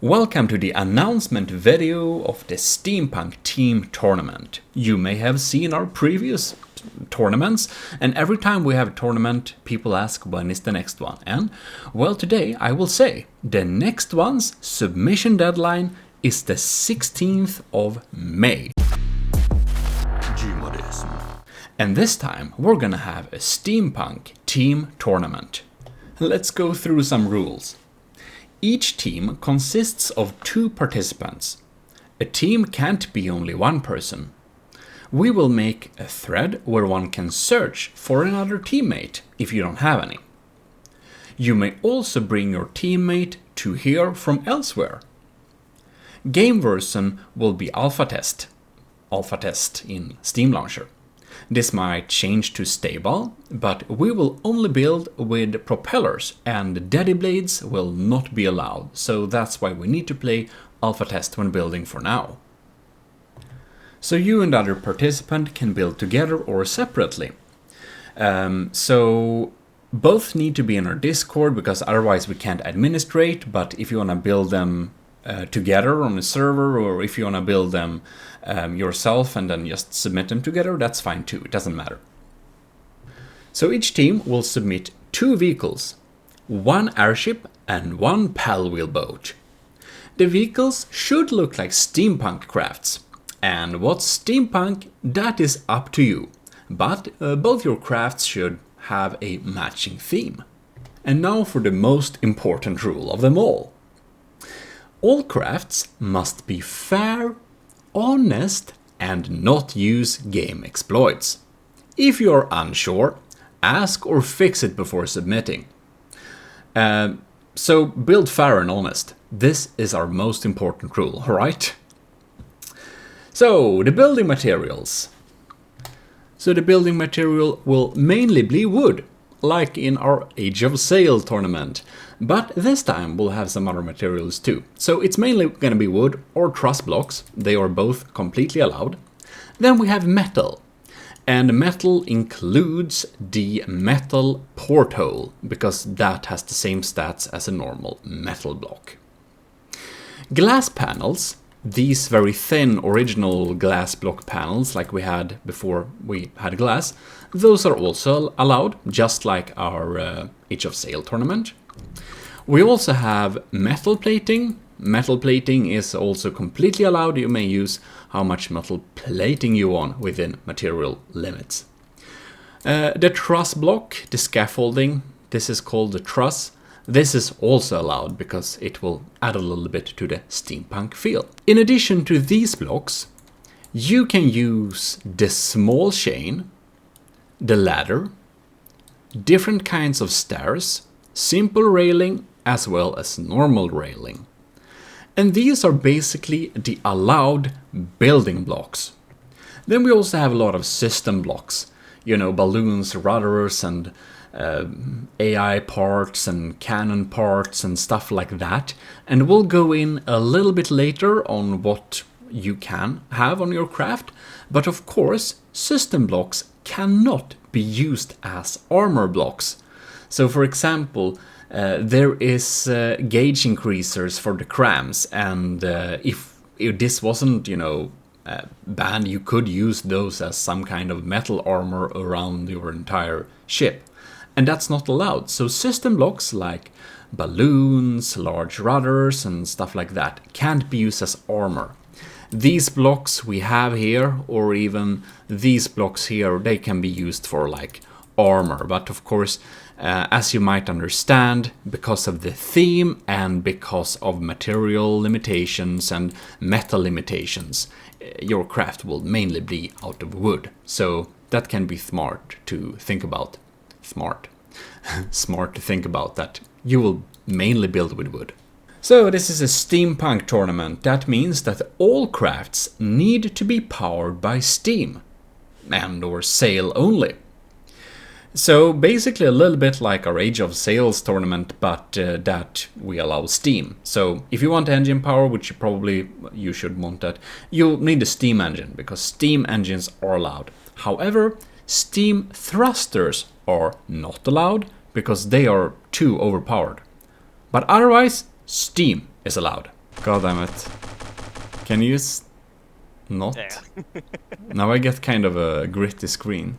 Welcome to the announcement video of the Steampunk Team Tournament. You may have seen our previous tournaments, and every time we have a tournament, people ask when is the next one. And, well, today I will say the next one's submission deadline is the 16th of May. Gmodism. And this time we're gonna have a Steampunk Team Tournament. Let's go through some rules. Each team consists of 2 participants. A team can't be only one person. We will make a thread where one can search for another teammate if you don't have any. You may also bring your teammate to here from elsewhere. Game version will be alpha test in Steam Launcher. This might change to stabile, but we will only build with propellers and dediblades will not be allowed, so that's why we need to play alpha test when building for now. So you and other participant can build together or separately. So both need to be in our Discord because otherwise we can't administrate, but if you want to build them together on a server, or if you want to build them yourself and then just submit them together, that's fine too, it doesn't matter. So each team will submit 2 vehicles, 1 airship and 1 paddlewheel boat. The vehicles should look like steampunk crafts, and what's steampunk, that is up to you, but both your crafts should have a matching theme. And now for the most important rule of them all. All crafts must be fair, honest, and not use game exploits. If you are unsure, ask or fix it before submitting. So build fair and honest. This is our most important rule, right? So, the building materials. So the building material will mainly be wood, like in our Age of Sail tournament. But this time we'll have some other materials too. So it's mainly gonna be wood or truss blocks. They are both completely allowed. Then we have metal. And metal includes the metal porthole, because that has the same stats as a normal metal block. Glass panels. These very thin original glass block panels like we had before we had glass, those are also allowed, just like our Age of Sail tournament. We also have metal plating. Metal plating is also completely allowed. You may use how much metal plating you want within material limits. The truss block, the scaffolding, this is called the truss. This is also allowed because it will add a little bit to the steampunk feel. In addition to these blocks, you can use the small chain, the ladder, different kinds of stairs, simple railing, as well as normal railing. And these are basically the allowed building blocks. Then we also have a lot of system blocks, you know, balloons, rudders, and AI parts and cannon parts and stuff like that. And we'll go in a little bit later on what you can have on your craft. But of course, system blocks cannot be used as armor blocks. So for example, there is gauge increasers for the crams, and if this wasn't, you know, banned, you could use those as some kind of metal armor around your entire ship. And that's not allowed. So system blocks like balloons, large rudders and stuff like that can't be used as armor. These blocks we have here, or even these blocks here, they can be used for like armor. But of course, as you might understand, because of the theme and because of material limitations and metal limitations, your craft will mainly be out of wood. So that can be smart to think about. Smart to think about that you will mainly build with wood. So this is a steampunk tournament. That means that all crafts need to be powered by steam and or sail only. So basically a little bit like our Age of Sails tournament, but that we allow steam. So if you want engine power, which you should want that, you need a steam engine because steam engines are allowed. However, steam thrusters are not allowed because they are too overpowered. But otherwise, steam is allowed. God damn it. Can you not? Yeah. Now I get kind of a gritty screen.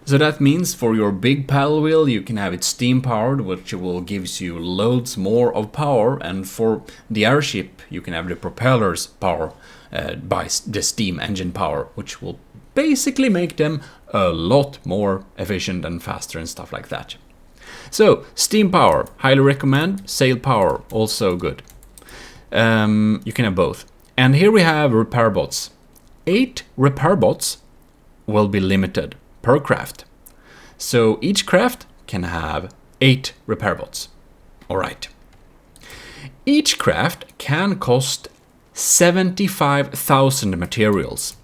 So that means for your big paddle wheel you can have it steam powered, which will gives you loads more of power, and for the airship you can have the propellers power by the steam engine power, which will basically make them a lot more efficient and faster and stuff like that. So steam power, highly recommend. Sail power, also good. You can have both. And here we have repair bots. 8 repair bots will be limited per craft. So each craft can have 8 repair bots. Alright. Each craft can cost 75,000 materials.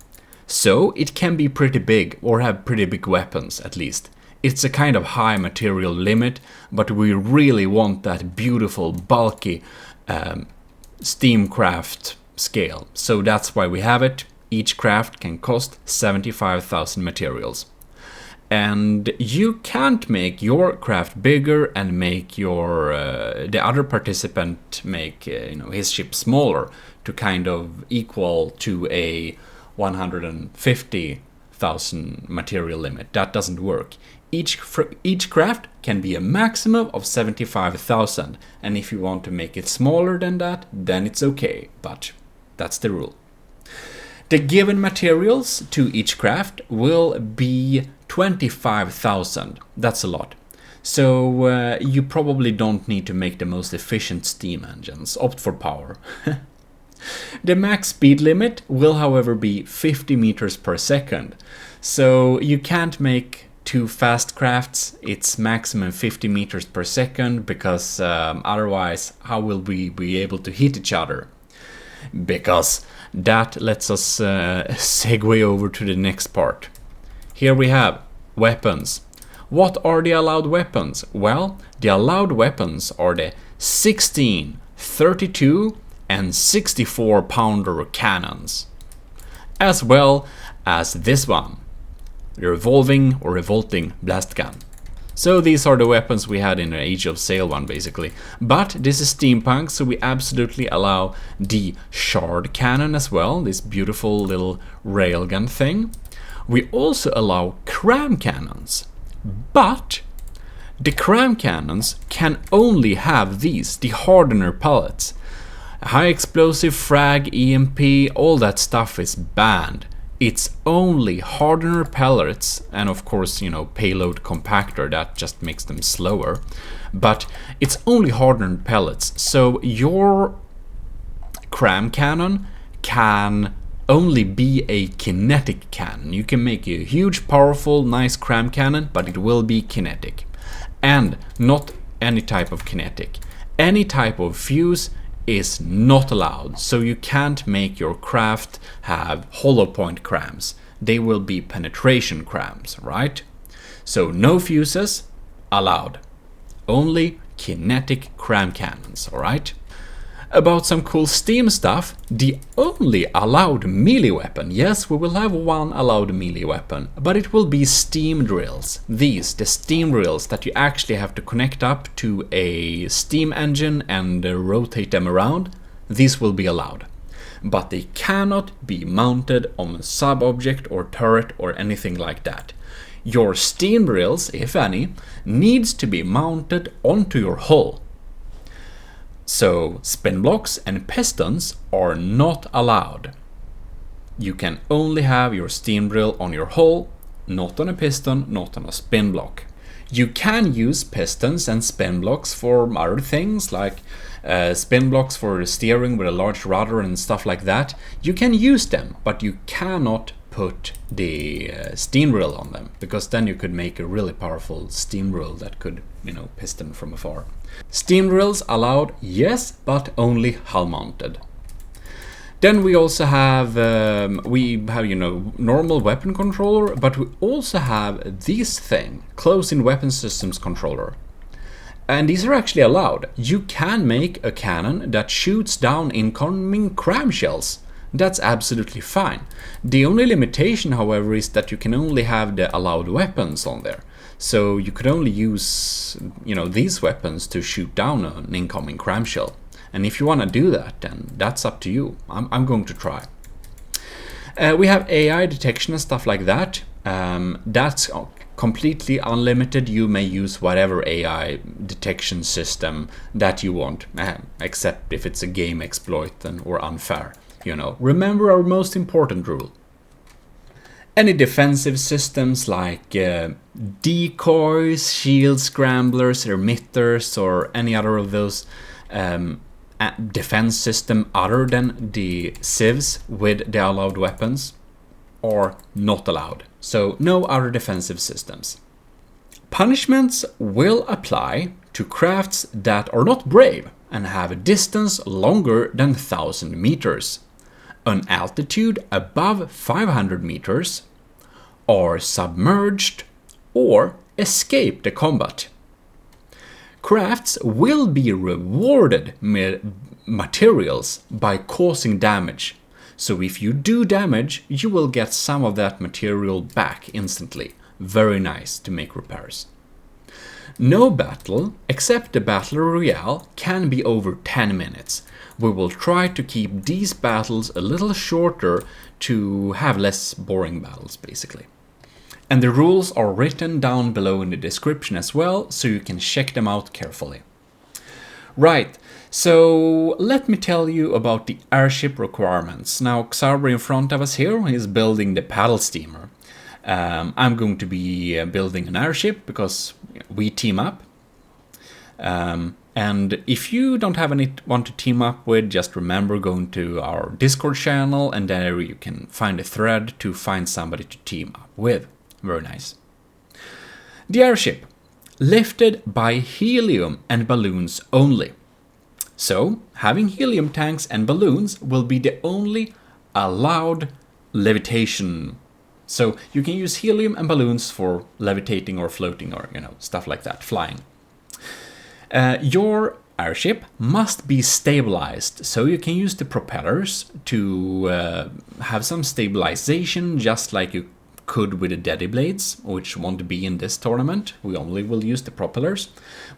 So it can be pretty big, or have pretty big weapons at least. It's a kind of high material limit, but we really want that beautiful, bulky steamcraft scale. So that's why we have it. Each craft can cost 75,000 materials. And you can't make your craft bigger and make your the other participant make his ship smaller to kind of equal to a 150,000 material limit. That doesn't work. Each craft can be a maximum of 75,000, and if you want to make it smaller than that, then it's okay, but that's the rule. The given materials to each craft will be 25,000. That's a lot. So you probably don't need to make the most efficient steam engines. Opt for power. The max speed limit will, however, be 50 meters per second. So you can't make 2 fast crafts. It's maximum 50 meters per second, because otherwise how will we be able to hit each other? Because that lets us segue over to the next part. Here we have weapons. What are the allowed weapons? Well, the allowed weapons are the 16, 32 and 64 pounder cannons, as well as this one, the revolving or revolting blast gun. So these are the weapons we had in the Age of Sail one, basically. But this is steampunk, so we absolutely allow the shard cannon as well, this beautiful little railgun thing. We also allow cram cannons, but the cram cannons can only have these, the hardener pellets. High explosive, frag, EMP, all that stuff is banned. It's only hardener pellets, and of course, payload compactor, that just makes them slower. But it's only hardened pellets, so your cram cannon can only be a kinetic cannon. You can make a huge, powerful, nice cram cannon, but it will be kinetic. And not any type of kinetic. Any type of fuse is not allowed, so you can't make your craft have hollow point crams. They will be penetration crams, right? So no fuses allowed. Only kinetic cram cannons, alright? About some cool steam stuff, the only allowed melee weapon, yes, we will have one allowed melee weapon, but it will be steam drills. These, the steam drills that you actually have to connect up to a steam engine and rotate them around, these will be allowed. But they cannot be mounted on a sub-object or turret or anything like that. Your steam drills, if any, needs to be mounted onto your hull. So spin blocks and pistons are not allowed. You can only have your steam drill on your hull, not on a piston, not on a spin block. You can use pistons and spin blocks for other things, like spin blocks for steering with a large rudder and stuff like that. You can use them, but you cannot put the steam drill on them, because then you could make a really powerful steam drill that could, piston from afar. Steam drills allowed, yes, but only hull mounted. Then we also have normal weapon controller, but we also have this thing, close-in weapon systems controller. And these are actually allowed. You can make a cannon that shoots down incoming cram shells. That's absolutely fine. The only limitation, however, is that you can only have the allowed weapons on there. So you could only use, these weapons to shoot down an incoming cram shell. And if you want to do that, then that's up to you. I'm going to try. We have AI detection and stuff like that. That's completely unlimited. You may use whatever AI detection system that you want, except if it's a game exploit or unfair. You know, remember our most important rule. Any defensive systems like decoys, shield scramblers, emitters, or any other of those defense system other than the civs with the allowed weapons are not allowed. So no other defensive systems. Punishments will apply to crafts that are not brave and have a distance longer than 1,000 meters, an altitude above 500 meters, are submerged, or escape the combat. Crafts will be rewarded with materials by causing damage. So if you do damage, you will get some of that material back instantly. Very nice to make repairs. No battle, except the battle royale, can be over 10 minutes. We will try to keep these battles a little shorter to have less boring battles, basically. And the rules are written down below in the description as well, so you can check them out carefully. Right, so let me tell you about the airship requirements. Now, Xarber in front of us here is building the paddle steamer. I'm going to be building an airship because we team up. And if you don't have anyone to team up with, just remember going to our Discord channel, and there you can find a thread to find somebody to team up with. Very nice. The airship, lifted by helium and balloons only. So, having helium tanks and balloons will be the only allowed levitation. So, you can use helium and balloons for levitating or floating or, stuff like that, flying. Your airship must be stabilized, so you can use the propellers to have some stabilization, just like you could with the dediblades, which won't be in this tournament. We only will use the propellers,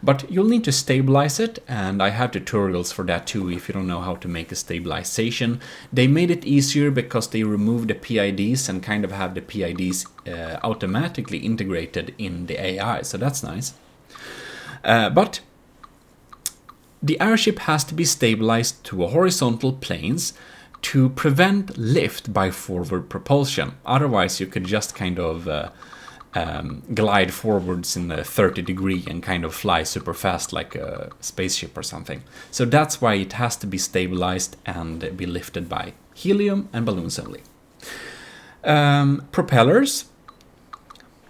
but you'll need to stabilize it, and I have tutorials for that too if you don't know how to make a stabilization. They made it easier because they removed the PIDs and kind of have the PIDs automatically integrated in the AI, so that's nice. But the airship has to be stabilized to a horizontal planes to prevent lift by forward propulsion. Otherwise, you could just kind of glide forwards in a 30-degree and kind of fly super fast like a spaceship or something. So that's why it has to be stabilized and be lifted by helium and balloons only. Propellers,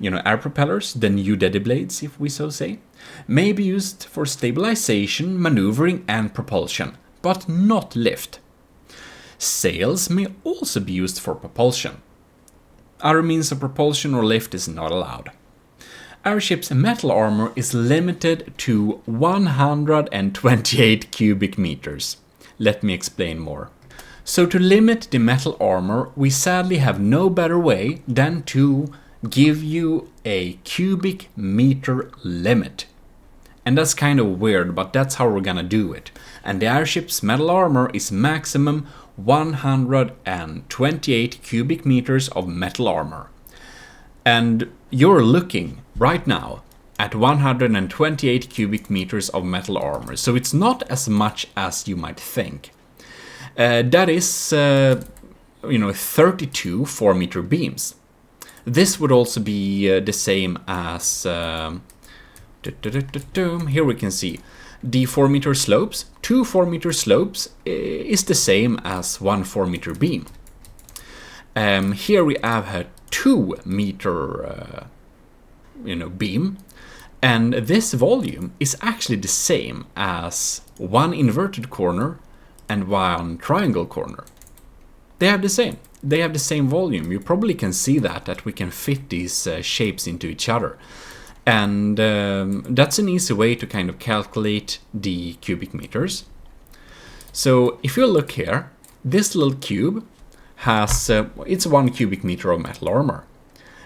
air propellers, the new dediblades, if we so say, may be used for stabilization, maneuvering, and propulsion, but not lift. Sails may also be used for propulsion. Other means of propulsion or lift is not allowed. Airship's metal armor is limited to 128 cubic meters. Let me explain more. So to limit the metal armor, we sadly have no better way than to give you a cubic meter limit. And that's kind of weird, but that's how we're gonna do it. And the airship's metal armor is maximum 128 cubic meters of metal armor. And you're looking right now at 128 cubic meters of metal armor. So it's not as much as you might think. That is, 32 4-meter beams. This would also be the same as... here we can see the 4-meter slopes. 2 4-meter slopes is the same as 1 4-meter beam. Here we have a 2-meter beam, and this volume is actually the same as 1 inverted corner and 1 triangle corner. They have the same. They have the same volume. You probably can see that we can fit these shapes into each other. And that's an easy way to kind of calculate the cubic meters. So if you look here, this little cube has, it's 1 cubic meter of metal armor.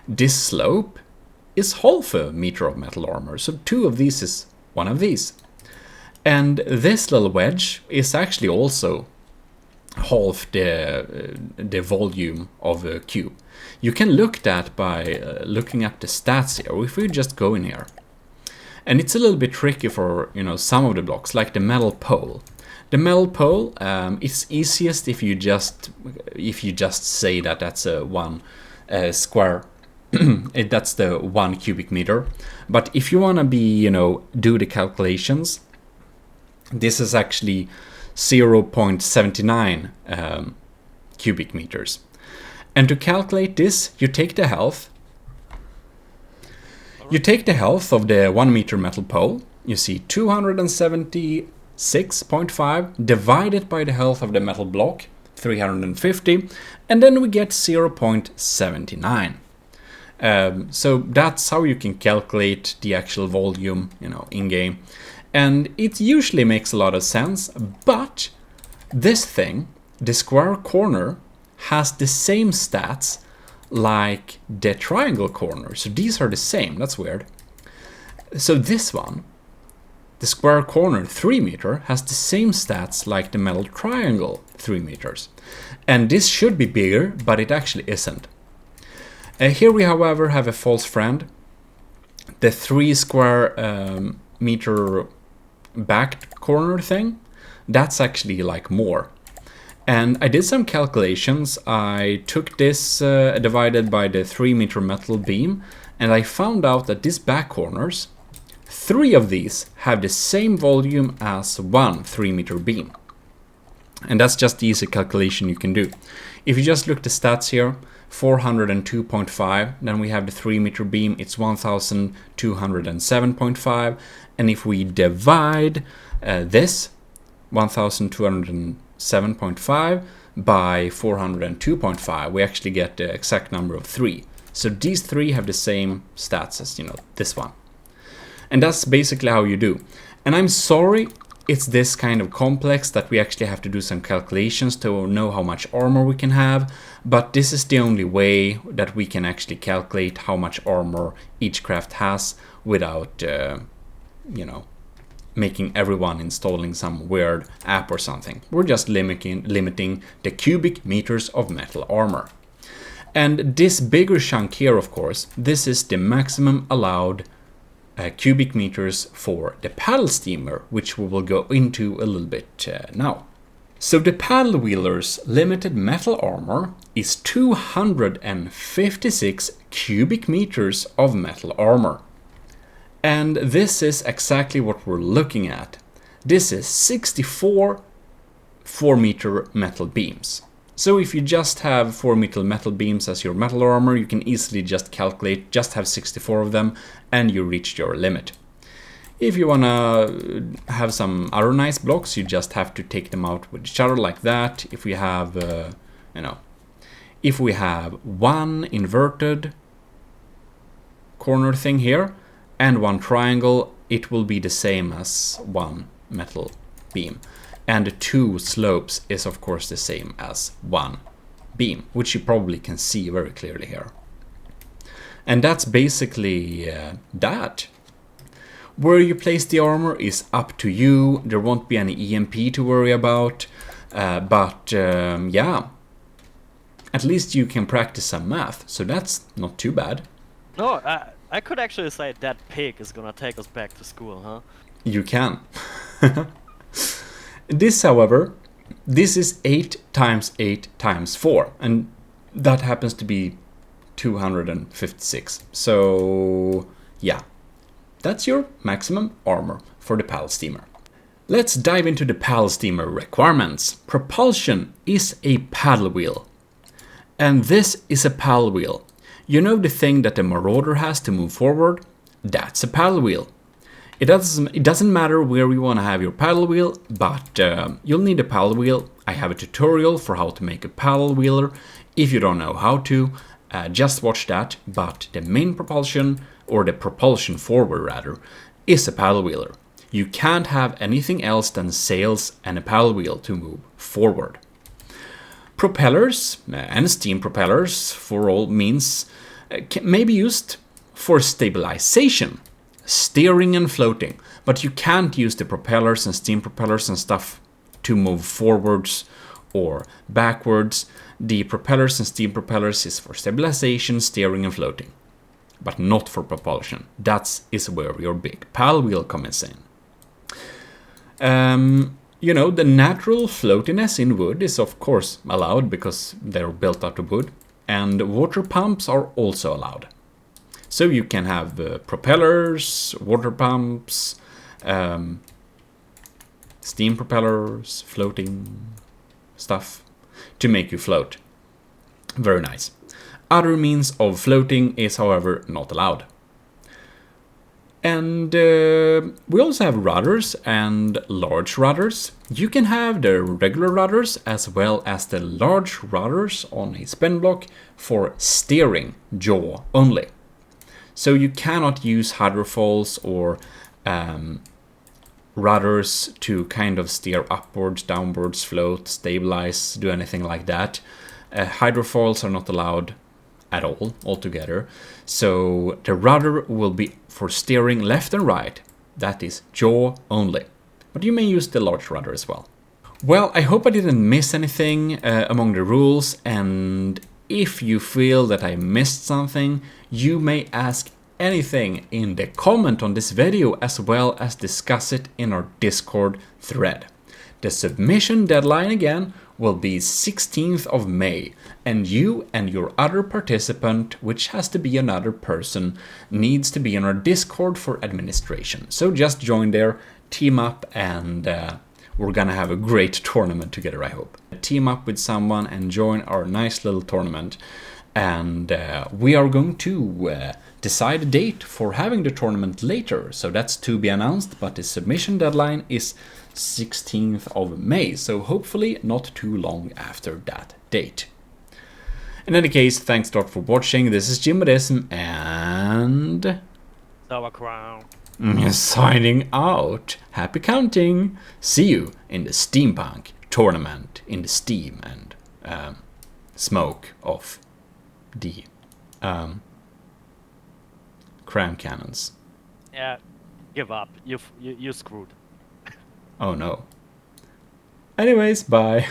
This slope is half a meter of metal armor, so 2 of these is 1 of these. And this little wedge is actually also half the volume of a cube. You can look that by looking up the stats here. If we just go in here, and it's a little bit tricky for some of the blocks, like the metal pole. The metal pole is easiest if you just say that that's a one square. That's the 1 cubic meter. But if you want to be do the calculations, this is actually 0.79 cubic meters. And to calculate this, you take the health. You take the health of the 1 meter metal pole. You see 276.5 divided by the health of the metal block, 350, and then we get 0.79. So that's how you can calculate the actual volume, in game. And it usually makes a lot of sense, but this thing, the square corner, has the same stats like the triangle corner. So these are the same, that's weird. So this one, the square corner 3 meter, has the same stats like the metal triangle 3 meters. And this should be bigger, but it actually isn't. Here we, however, have a false friend. The 3 square meter back corner thing, that's actually like more. And I did some calculations. I took this divided by the 3 meter metal beam, and I found out that these back corners, 3 of these have the same volume as 1 3 meter beam. And that's just the easy calculation you can do. If you just look the stats here, 402.5, then we have the 3 meter beam, it's 1207.5, and if we divide this 1207.5 by 402.5, we actually get the exact number of 3. So these 3 have the same stats as this one. And that's basically how you do. And I'm sorry it's this kind of complex that we actually have to do some calculations to know how much armor we can have, but this is the only way that we can actually calculate how much armor each craft has without making everyone installing some weird app or something. We're just limiting the cubic meters of metal armor. And this bigger chunk here, of course, this is the maximum allowed cubic meters for the paddle steamer, which we will go into a little bit now. So the paddle wheeler's limited metal armor is 256 cubic meters of metal armor. And this is exactly what we're looking at. This is 64 4 meter metal beams. So if you just have 4 meter metal beams as your metal armor, you can easily just calculate, just have 64 of them, and you reached your limit. If you wanna have some other nice blocks, you just have to take them out with each other like that. If we have, if we have one inverted corner thing here and one triangle, it will be the same as one metal beam. And the 2 slopes is of course the same as 1 beam, which you probably can see very clearly here. And that's basically that. Where you place the armor is up to you. There won't be any EMP to worry about. Yeah, at least you can practice some math, so that's not too bad. No, I could actually say that pig is gonna take us back to school, huh? You can. This, however, this is 8 times 8 times 4, and that happens to be 256. So, yeah, that's your maximum armor for the paddle steamer. Let's dive into the paddle steamer requirements. Propulsion is a paddle wheel, and this is a paddle wheel. You know the thing that the marauder has to move forward? That's a paddle wheel. It doesn't matter where you want to have your paddle wheel, but you'll need a paddle wheel. I have a tutorial for how to make a paddle wheeler. If you don't know how to, just watch that. But the main propulsion, or the propulsion forward rather, is a paddle wheeler. You can't have anything else than sails and a paddle wheel to move forward. Propellers and steam propellers for all means may be used for stabilization. steering and floating, but you can't use the propellers and steam propellers and stuff to move forwards or backwards. The propellers and steam propellers is for stabilization, steering and floating, but not for propulsion. That is where your big paddle wheel comes in. You know, the natural floatiness in wood is of course allowed because they're built out of wood, and water pumps are also allowed. So you can have propellers, water pumps, steam propellers, floating stuff to make you float. Very nice. Other means of floating is, however, not allowed. And we also have rudders and large rudders. You can have the regular rudders as well as the large rudders on a spin block for steering, jaw only. So you cannot use hydrofoils or rudders to kind of steer upwards, downwards, float, stabilize, do anything like that. Hydrofoils are not allowed at all altogether. So the rudder will be for steering left and right. That is jaw only. But you may use the large rudder as well. Well, I hope I didn't miss anything among the rules, and if you feel that I missed something, you may ask anything in the comment on this video, as well as discuss it in our Discord thread. The submission deadline again will be 16th of May, and you and your other participant, which has to be another person, needs to be in our Discord for administration. So just join there, team up, and we're gonna have a great tournament together, I hope. Team up with someone and join our nice little tournament, and we are going to decide a date for having the tournament later, so that's to be announced, but the submission deadline is 16th of May, so hopefully not too long after that date. In any case, thanks a lot for watching. This is Gmodism and Sauerkraut. Signing out. Happy counting. See you in the Steampunk tournament in the steam and smoke of the cram cannons. Yeah, give up. You screwed. Oh no. Anyways, bye.